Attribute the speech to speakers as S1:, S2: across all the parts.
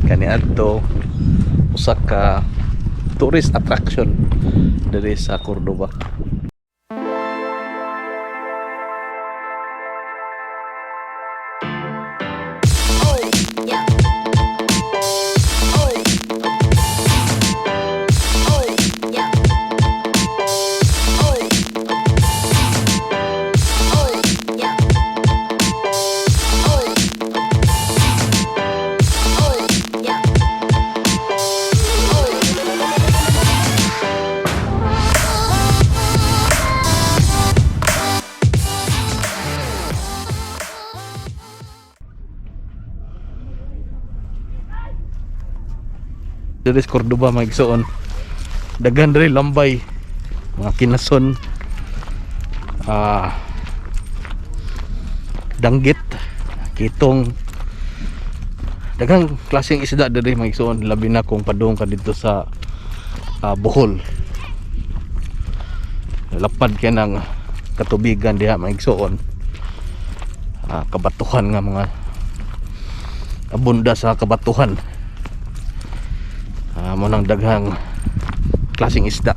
S1: kaniadto usa ka tourist attraction diri sa Cordoba. Diri sa Cordoba magsuon daghan diri lambay, mga kinason, danggit, kitong, daghang klaseng isda diri magsuon, labi na kung padung ka dito sa Bohol. Lapad kay ng katubigan diha magsuon, kabatuhan nga mga abunda sa kabatuhan. Mo nang daghang klaseng isda.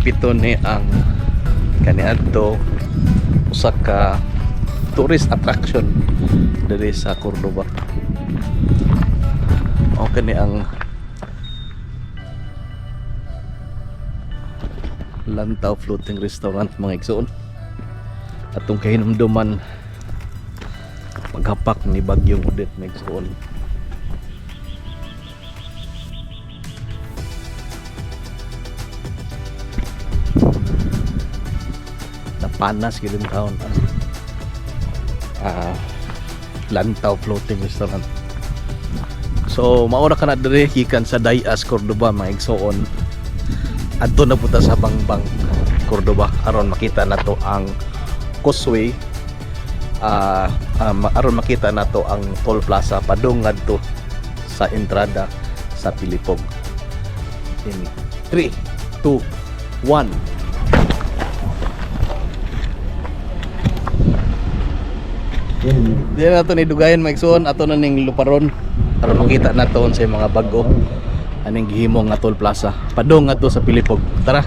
S1: pito ni ang kaniadto usa ka tourist attraction diri sa Cordoba. O kani ang Lantaw Floating Restaurant mga igsoon. Atong kahinumduman paghapak ni Bagyong Odette mga igsoon. Napanas gid ang taon Lantaw Floating Restaurant. So maura ka na diri gikan sa Dayas Cordoba mga igsoon. Adto na puta sa Bangbang Cordoba aron makita nato ang causeway, aron makita nato ang toll plaza padung ngadto sa entrada sa Pilipog. In 3 2 1. Di na ito nidugayan maigsoon, ato na ning luparon aron makita nato sa mga bago aning gihimo nga toll plaza padung ngadto sa Pilipog. Tara.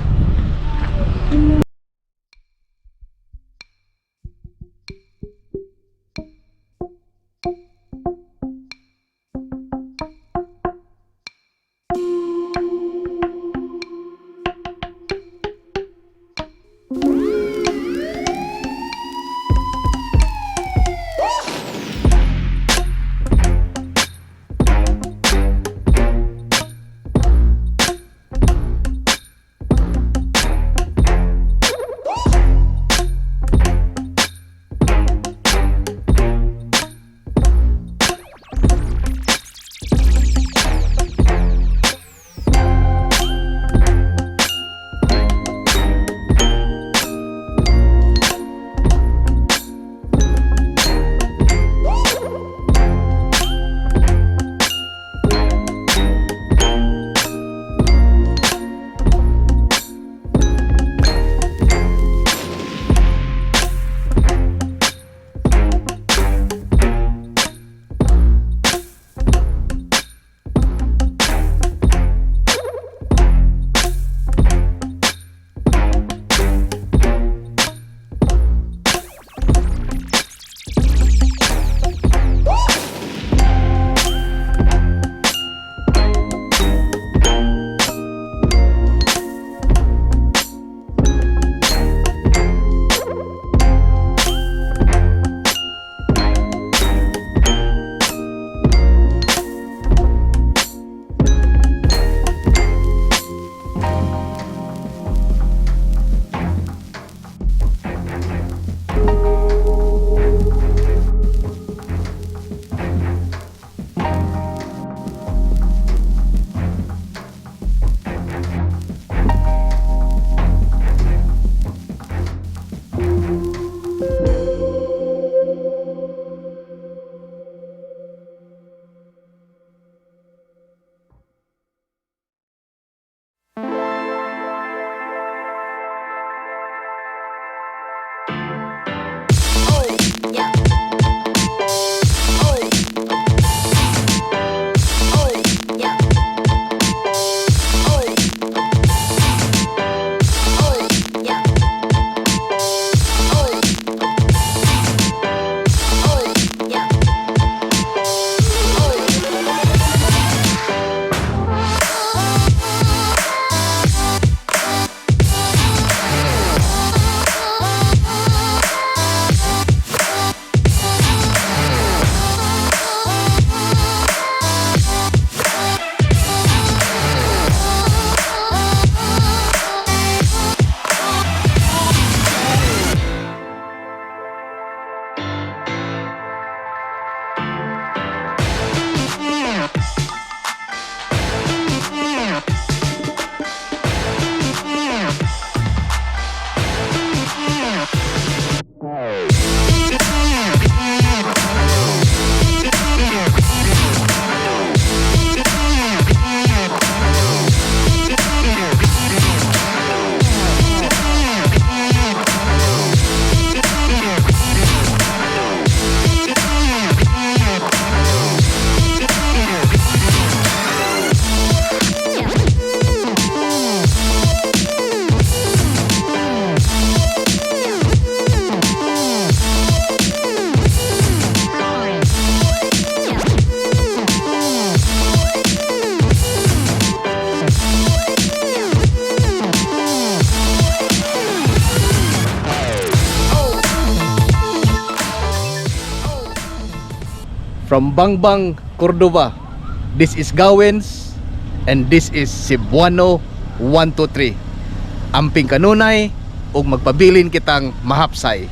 S1: from Bangbang, Cordova. This is Gawens and this is Cebuano 123. Amping kanunay ug magpabilin kitang mahapsay.